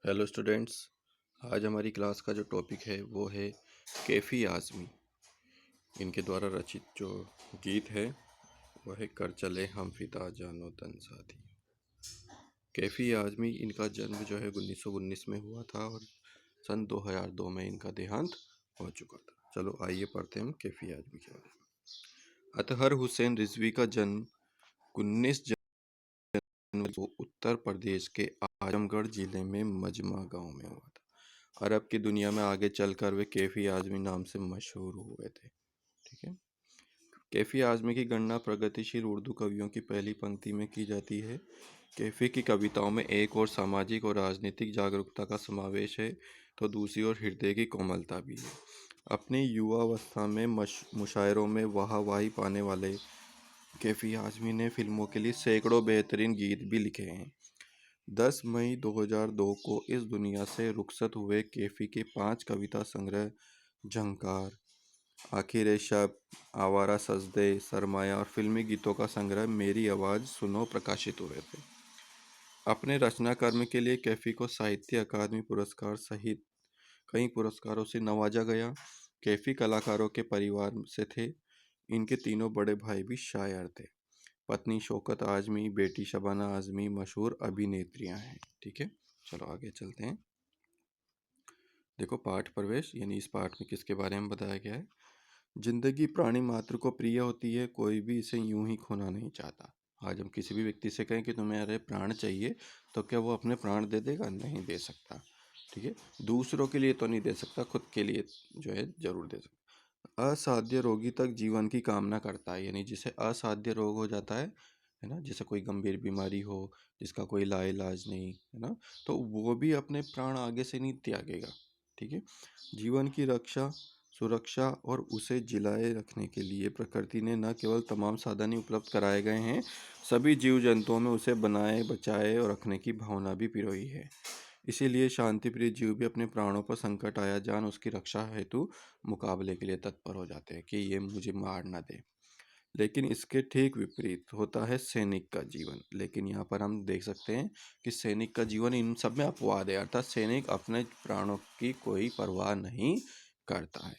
Hello students. आज हमारी class का जो टॉपिक है वो है कैफ़ी आज़मी। इनके द्वारा रचित जो गीत है वह है कर चले हम फिदा जानो तन साथी। कैफ़ी आज़मी इनका जन्म जो है 1919 में हुआ था और सन 2002 में इनका देहांत हो चुका था। चलो आइए पढ़ते हैं हम कैफ़ी आज़मी के बारे में। अतहर हुसैन रिजवी का जन्म 19 जनवरी को उत्तर प्रदेश के आजमगढ़ जिले में मजमा गांव में हुआ था। अरब की दुनिया में आगे चलकर वे कैफ़ी आज़मी नाम से मशहूर हुए थे। ठीक है। कैफ़ी आज़मी की गणना प्रगतिशील उर्दू कवियों की पहली पंक्ति में की जाती है। कैफ़ी की कविताओं में एक और सामाजिक और राजनीतिक जागरूकता का समावेश है तो दूसरी ओर हृदय की कोमलता भी है। अपनी युवावस्था में मुशायरों में वाहवाही पाने वाले कैफ़ी आज़मी ने फिल्मों के लिए सैकड़ों बेहतरीन गीत भी लिखे हैं। 10 मई 2002 को इस दुनिया से रुखसत हुए कैफ़ी के 5 कविता संग्रह झंकार, आखिर शब, आवारा सजदे, सरमाया और फिल्मी गीतों का संग्रह मेरी आवाज़ सुनो प्रकाशित हुए थे। अपने रचना कर्म के लिए कैफ़ी को साहित्य अकादमी पुरस्कार सहित कई पुरस्कारों से नवाजा गया। कैफ़ी कलाकारों के परिवार से थे। इनके तीनों बड़े भाई भी शायर थे। पत्नी शौकत आज़मी, बेटी शबाना आज़मी मशहूर अभिनेत्रियां हैं। ठीक है, चलो आगे चलते हैं। देखो पाठ प्रवेश, यानी इस पाठ में किसके बारे में बताया गया है। जिंदगी प्राणी मात्र को प्रिय होती है, कोई भी इसे यूं ही खोना नहीं चाहता। आज हम किसी भी व्यक्ति से कहें कि तुम्हें अरे प्राण चाहिए, तो क्या वो अपने प्राण दे देगा? नहीं दे सकता। ठीक है, दूसरों के लिए तो नहीं दे सकता, खुद के लिए जो है जरूर दे सकता। असाध्य रोगी तक जीवन की कामना करता है, यानी जिसे असाध्य रोग हो जाता है ना, जैसे कोई गंभीर बीमारी हो जिसका कोई लाइलाज नहीं है ना, तो वो भी अपने प्राण आगे से नहीं त्यागेगा। ठीक है, जीवन की रक्षा, सुरक्षा और उसे जिलाए रखने के लिए प्रकृति ने न केवल तमाम साधन ही उपलब्ध कराए गए हैं, सभी जीव जंतुओं में उसे बनाए, बचाए और रखने की भावना भी पिरोई है। इसीलिए शांतिप्रिय जीव भी अपने प्राणों पर संकट आया जान उसकी रक्षा हेतु मुकाबले के लिए तत्पर हो जाते हैं कि ये मुझे मार ना दे। लेकिन इसके ठीक विपरीत होता है सैनिक का जीवन। लेकिन यहाँ पर हम देख सकते हैं कि सैनिक का जीवन इन सब में अपवाद है, अर्थात सैनिक अपने प्राणों की कोई परवाह नहीं करता है।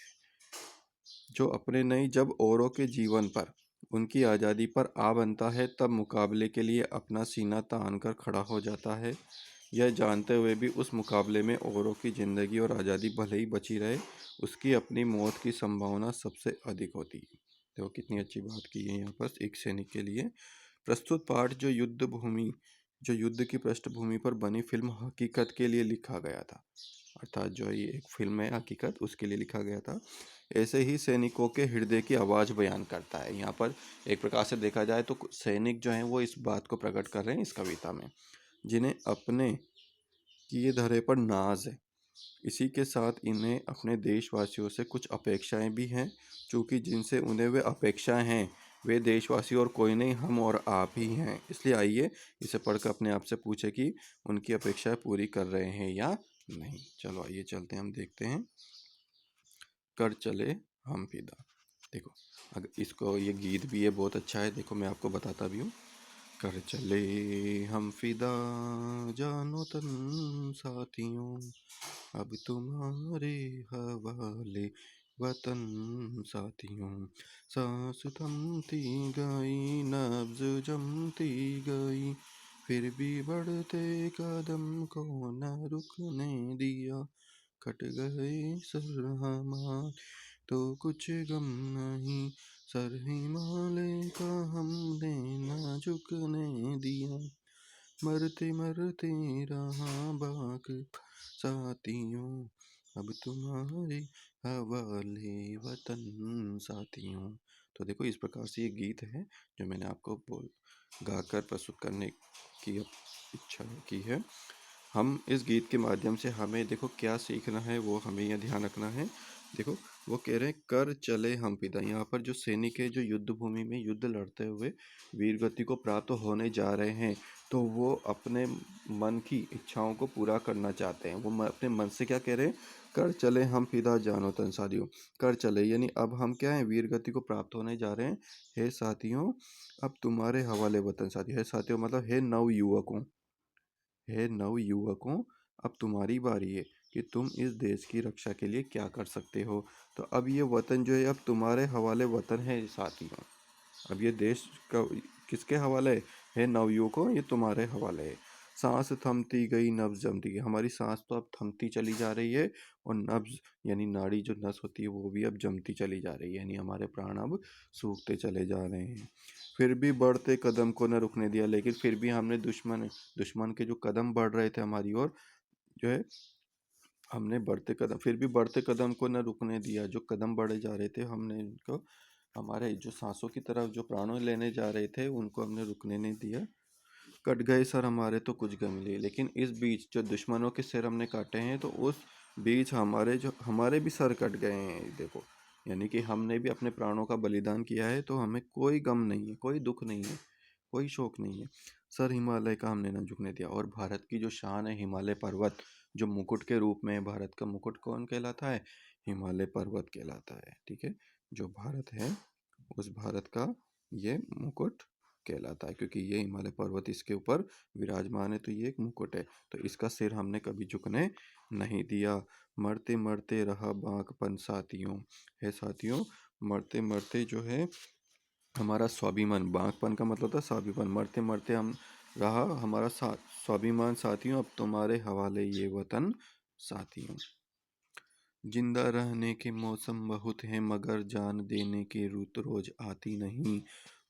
जो अपने नहीं, जब औरों के जीवन पर, उनकी आज़ादी पर आ बनता है, तब मुकाबले के लिए अपना सीना तान कर खड़ा हो जाता है। यह जानते हुए भी उस मुकाबले में औरों की ज़िंदगी और आज़ादी भले ही बची रहे, उसकी अपनी मौत की संभावना सबसे अधिक होती है। देखो कितनी अच्छी बात की है यहाँ पर एक सैनिक के लिए। प्रस्तुत पाठ जो युद्ध की पृष्ठभूमि पर बनी फिल्म हकीकत के लिए लिखा गया था, अर्थात जो ये एक फिल्म है हकीकत, उसके लिए लिखा गया था। ऐसे ही सैनिकों के हृदय की आवाज़ बयान करता है। यहाँ पर एक प्रकार से देखा जाए तो सैनिक जो हैं वो इस बात को प्रकट कर रहे हैं इस कविता में, जिन्हें अपने किए धरे पर नाज है। इसी के साथ इन्हें अपने देशवासियों से कुछ अपेक्षाएं भी हैं, चूँकि जिनसे उन्हें वे अपेक्षाएं हैं वे देशवासी और कोई नहीं, हम और आप ही हैं। इसलिए आइए इसे पढ़कर अपने आप से पूछे कि उनकी अपेक्षाएं पूरी कर रहे हैं या नहीं। चलो आइए चलते हैं, हम देखते हैं। कर चले हम फिदा। देखो अगर इसको, ये गीत भी है बहुत अच्छा है, देखो मैं आपको बताता भी हूँ। कर चले हम फिदा जानो तन साथियों, अब तुम्हारे हवाले वतन साथियों। सांस थमती गई, नब्ज जमती गई, फिर भी बढ़ते कदम को न रुकने दिया। कट गए सर हमारे तो कुछ गम नहीं, सर हिमालय का हमने न झुकने दिया। मरते मरते रहा बाक साथियों, अब तुम्हारे हवाले वतन साथियों। तो देखो इस प्रकार से ये गीत है जो मैंने आपको गाकर प्रस्तुत करने की इच्छा की है। हम इस गीत के माध्यम से हमें देखो क्या सीखना है, वो हमें यह ध्यान रखना है। देखो वो कह रहे हैं कर चले हम फिदा। यहाँ पर जो सैनिक है जो युद्ध भूमि में युद्ध लड़ते हुए वीर गति को प्राप्त होने जा रहे हैं, तो वो अपने मन की इच्छाओं को पूरा करना चाहते हैं। वो अपने मन से क्या कह रहे हैं, कर चले हम फिदा जानो तन साथियों। कर चले यानी अब हम क्या है, वीर गति को प्राप्त होने जा रहे हैं। हे साथियों, अब तुम्हारे हवाले वतन साथियों। हे साथियों मतलब हे नव युवकों, अब तुम्हारी बारी है कि तुम इस देश की रक्षा के लिए क्या कर सकते हो। तो अब ये वतन जो है अब तुम्हारे हवाले वतन है साथियों। अब ये देश का किसके हवाले है? नवयुवकों, ये तुम्हारे हवाले है। सांस थमती गई, नब्ज जमती गई। हमारी सांस तो अब थमती चली जा रही है और नब्ज यानी नाड़ी जो नस होती है वो भी अब जमती चली जा रही है, यानी हमारे प्राण अब सूखते चले जा रहे हैं। फिर भी बढ़ते कदम को न रुकने दिया, लेकिन फिर भी हमने दुश्मन के जो कदम बढ़ रहे थे हमारी ओर जो है, हमने फिर भी बढ़ते कदम को न रुकने दिया। जो कदम बढ़े जा रहे थे हमने इनको, हमारे जो सांसों की तरफ जो प्राणों लेने जा रहे थे उनको हमने रुकने नहीं दिया। कट गए सर हमारे तो कुछ गम लिए, लेकिन इस बीच जो दुश्मनों के सिर हमने काटे हैं तो उस बीच हमारे भी सर कट गए हैं देखो। यानी कि हमने भी अपने प्राणों का बलिदान किया है, तो हमें कोई गम नहीं है, कोई दुख नहीं है, कोई शोक नहीं है। सर हिमालय का हमने न झुकने दिया। और भारत की जो शान है हिमालय पर्वत, जो मुकुट के रूप में, भारत का मुकुट कौन कहलाता है? हिमालय पर्वत कहलाता है। ठीक है, जो भारत है उस भारत का ये मुकुट कहलाता है, क्योंकि ये हिमालय पर्वत इसके ऊपर विराजमान है, तो ये एक मुकुट है। तो इसका सिर हमने कभी झुकने नहीं दिया। मरते मरते रहा बांकपन साथियों, है साथियों, मरते मरते जो है हमारा स्वाभिमान, बांकपन का मतलब था स्वाभिमान, मरते मरते हम रहा हमारा स्वाभिमान साथियों, अब तुम्हारे हवाले ये वतन साथियों। जिंदा रहने के मौसम बहुत हैं मगर जान देने की रुत रोज आती नहीं।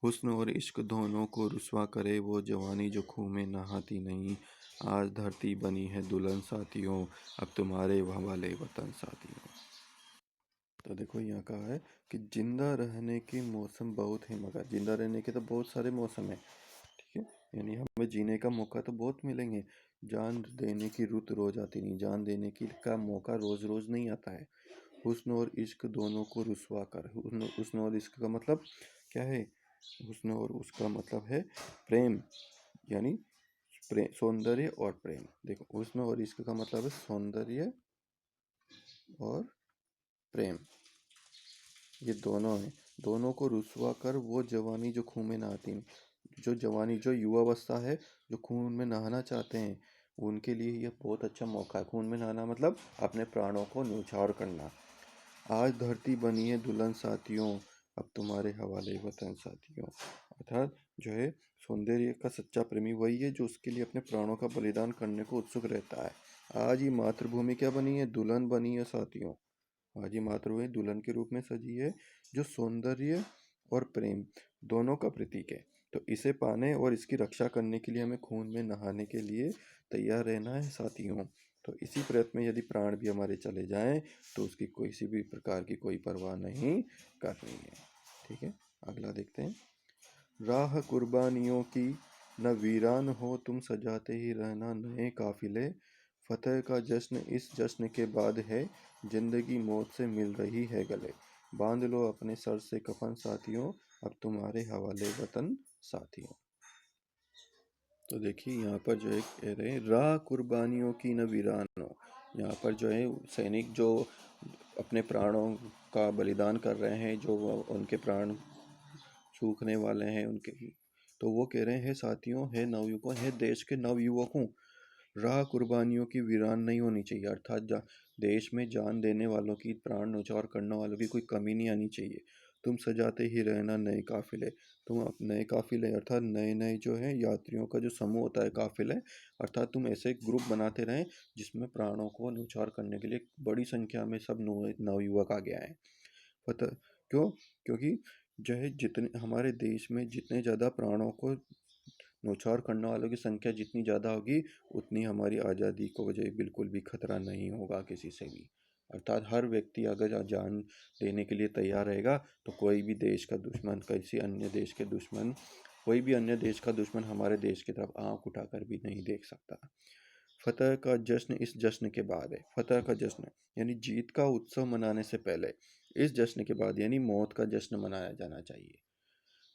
हुस्न और इश्क दोनों को रुसवा करे वो जवानी जो खूह में नहाती नहीं। आज धरती बनी है दुल्हन साथियों, अब तुम्हारे हवाले वतन साथियों। तो देखो यहाँ कहा है कि जिंदा रहने के मौसम बहुत है मगर, जिंदा रहने के तो बहुत सारे मौसम है, ठीक है, यानी हमें जीने का मौका तो बहुत मिलेंगे। जान देने की रुत रोज आती नहीं, जान देने की का मौका रोज रोज नहीं आता है। हुस्न और इश्क दोनों को रुसवा कर, हुस्न और इश्क का मतलब क्या है? हुस्न और उसका मतलब है प्रेम, यानी प्रेम, सौंदर्य और प्रेम। देखो, हुस्न और इश्क का मतलब है सौंदर्य और प्रेम, ये दोनों हैं। दोनों को रुसवा कर वो जवानी जो खून में नहाती नहीं। जो जवानी, जो युवावस्था है, जो खून में नहाना चाहते हैं, उनके लिए यह बहुत अच्छा मौका है। खून में नहाना मतलब अपने प्राणों को न्यौछावर करना। आज धरती बनी है दुल्हन साथियों, अब तुम्हारे हवाले वतन साथियों। अर्थात जो है सौंदर्य का सच्चा प्रेमी वही है जो उसके लिए अपने प्राणों का बलिदान करने को उत्सुक रहता है। आज ये मातृभूमि क्या बनी है? दुल्हन बनी है साथियों। आज ये मातृभूमि दुल्हन के रूप में सजी है, जो सौंदर्य और प्रेम दोनों का प्रतीक है। तो इसे पाने और इसकी रक्षा करने के लिए हमें खून में नहाने के लिए तैयार रहना है साथियों। तो इसी प्रयत्न में यदि प्राण भी हमारे चले जाएं तो उसकी कोई सी भी प्रकार की कोई परवाह नहीं करनी है। ठीक है, अगला देखते हैं। राह कुर्बानियों की न वीरान हो तुम सजाते ही रहना नए काफिले। फतह का जश्न इस जश्न के बाद है, जिंदगी मौत से मिल रही है गले। बांध लो अपने सर से कफन साथियों, अब तुम्हारे हवाले वतन साथियों। तो देखिए यहाँ पर जो है कह रहे हैं, राह कुर्बानियों की न वीरान हो। यहाँ पर जो है सैनिक जो अपने प्राणों का बलिदान कर रहे हैं, जो उनके प्राण सूखने वाले हैं उनके, तो वो कह रहे हैं साथियों, है नवयुवकों, है देश के नवयुवकों, राह कुर्बानियों की वीरान नहीं होनी चाहिए। अर्थात देश में जान देने वालों की, प्राण न्यौछावर करने वालों की कोई कमी नहीं आनी चाहिए। तुम सजाते ही रहना नए काफिले। तुम नए काफिले अर्थात नए नए जो है यात्रियों का जो समूह होता है काफिले, अर्थात तुम ऐसे ग्रुप बनाते रहें जिसमें प्राणों को न्यौछावर करने के लिए बड़ी संख्या में सब नवयुवक आगे आए। पता क्यों? क्योंकि जो है जितने हमारे देश में जितने ज़्यादा प्राणों को न्यौछावर करने वालों की संख्या जितनी ज़्यादा होगी, उतनी हमारी आज़ादी को वजह बिल्कुल भी खतरा नहीं होगा किसी से भी। अर्थात हर व्यक्ति अगर जान देने के लिए तैयार रहेगा तो कोई भी देश का दुश्मन, किसी अन्य देश के दुश्मन, कोई भी अन्य देश का दुश्मन हमारे देश की तरफ आंख उठाकर भी नहीं देख सकता। फतह का जश्न इस जश्न के बाद है। फतह का जश्न यानी जीत का उत्सव मनाने से पहले, इस जश्न के बाद यानी मौत का जश्न मनाया जाना चाहिए।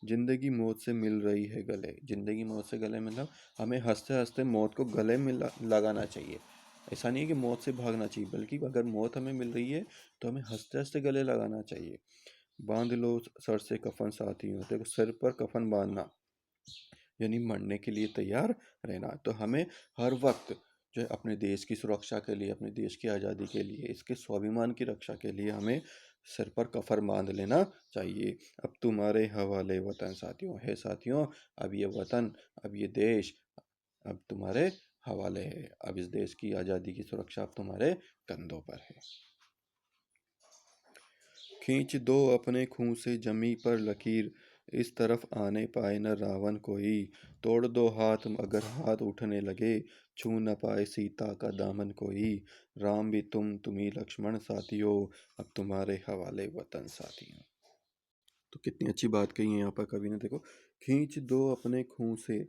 जिंदगी मौत से मिल रही है गले। जिंदगी मौत से गले मतलब हमें हंसते हंसते मौत को गले में लगाना चाहिए। ऐसा नहीं है कि मौत से भागना चाहिए, बल्कि अगर मौत हमें मिल रही है तो हमें हंसते हंसते गले लगाना चाहिए। बांध लो सर से कफन साथियों, देखो सिर पर कफन बांधना यानी मरने के लिए तैयार रहना। तो हमें हर वक्त जो है अपने देश की सुरक्षा के लिए, अपने देश की आज़ादी के लिए, इसके स्वाभिमान की रक्षा के लिए हमें सिर पर कफर बांध लेना चाहिए। अब तुम्हारे हवाले वतन साथियों, है साथियों, अब ये वतन, अब ये देश अब तुम्हारे हवाले है। अब इस देश की आज़ादी की सुरक्षा अब तुम्हारे कंधों पर है। खींच दो अपने खून से जमी पर लकीर, इस तरफ आने पाए न रावण कोई। तोड़ दो हाथ अगर हाथ उठने लगे, छू न पाए सीता का दामन कोई। राम भी तुम्ही लक्ष्मण साथियों, अब तुम्हारे हवाले वतन साथियों। तो कितनी अच्छी बात कही है यहाँ पर कवि ने, देखो, खींच दो अपने खून से,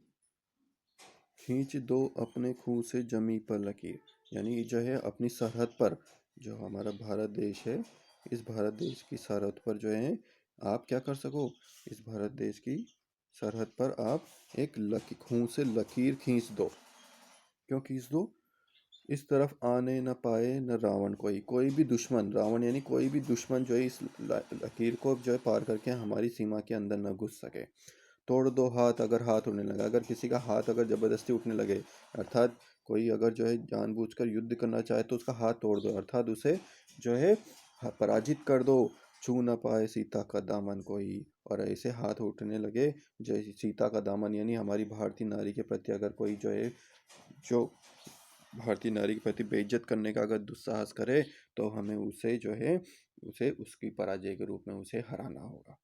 खींच दो अपने खून से जमी पर लकीर, यानी जो है अपनी सरहद पर, जो हमारा भारत देश है, इस भारत देश की सरहद पर जो है आप क्या कर सको, इस भारत देश की सरहद पर आप एक खून से लकीर खींच दो। क्यों खींच दो? इस तरफ आने न पाए न रावण कोई भी दुश्मन, रावण यानी कोई भी दुश्मन जो है इस लकीर को जो है पार करके हमारी सीमा के अंदर न घुस सके। तोड़ दो हाथ अगर हाथ उठने लगा, अगर किसी का हाथ अगर जबरदस्ती उठने लगे, अर्थात कोई अगर जो है जानबूझकर युद्ध करना चाहे तो उसका हाथ तोड़ दो, अर्थात उसे जो है पराजित कर दो। छू न पाए सीता का दामन कोई, और ऐसे हाथ उठने लगे जो सीता का दामन यानी हमारी भारतीय नारी के प्रति अगर कोई जो है, जो भारतीय नारी के प्रति बेइज्जत करने का अगर दुस्साहस करे, तो हमें उसे जो है उसे उसकी पराजय के रूप में उसे हराना होगा।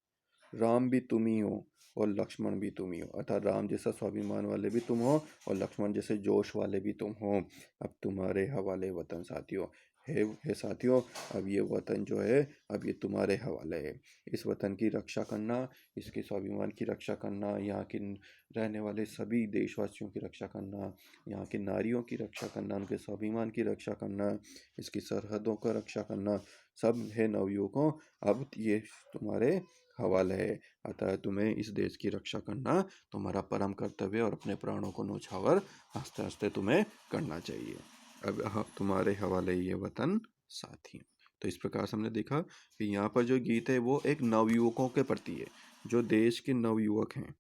राम भी तुम ही हो और लक्ष्मण भी तुम ही हो, अर्थात राम जैसा स्वाभिमान वाले भी तुम हो और लक्ष्मण जैसे जोश वाले भी तुम हो। अब तुम्हारे हवाले वतन साथियों, है साथियों, अब ये वतन जो है अब ये तुम्हारे हवाले है। इस वतन की रक्षा करना, इसके स्वाभिमान की रक्षा करना, यहाँ के रहने वाले सभी देशवासियों की रक्षा करना, यहाँ की नारियों की रक्षा करना, उनके स्वाभिमान की रक्षा करना, इसकी सरहदों का रक्षा करना, सब है नवयुवकों अब ये तुम्हारे हवाले है। अतः तुम्हें इस देश की रक्षा करना तुम्हारा परम कर्तव्य और अपने प्राणों को न्यौछावर हंसते हंसते तुम्हें करना चाहिए। अब तुम्हारे हवाले ये वतन साथियों। तो इस प्रकार से हमने देखा कि यहाँ पर जो गीत है वो एक नवयुवकों के प्रति है, जो देश के नवयुवक हैं,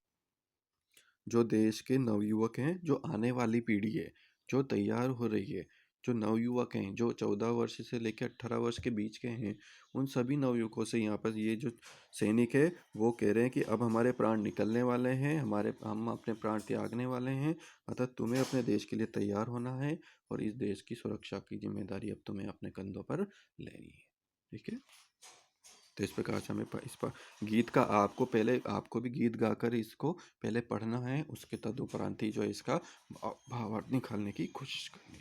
जो देश के नवयुवक हैं, जो आने वाली पीढ़ी है, जो तैयार हो रही है, जो नवयुवक हैं, जो 14 वर्ष से लेकर 18 वर्ष के बीच के हैं, उन सभी नवयुवकों से यहाँ पर ये जो सैनिक है वो कह रहे हैं कि अब हमारे प्राण निकलने वाले हैं, हम अपने प्राण त्यागने वाले हैं, अतः तुम्हें अपने देश के लिए तैयार होना है और इस देश की सुरक्षा की जिम्मेदारी अब तुम्हें अपने कंधों पर लेनी है। ठीक है, तो इस प्रकार से हमें इस पर गीत का आपको पहले आपको भी गीत गाकर इसको पहले पढ़ना है, उसके तदुपरांत ही जो है इसका भावार्थ निकालने की कोशिश करनी है।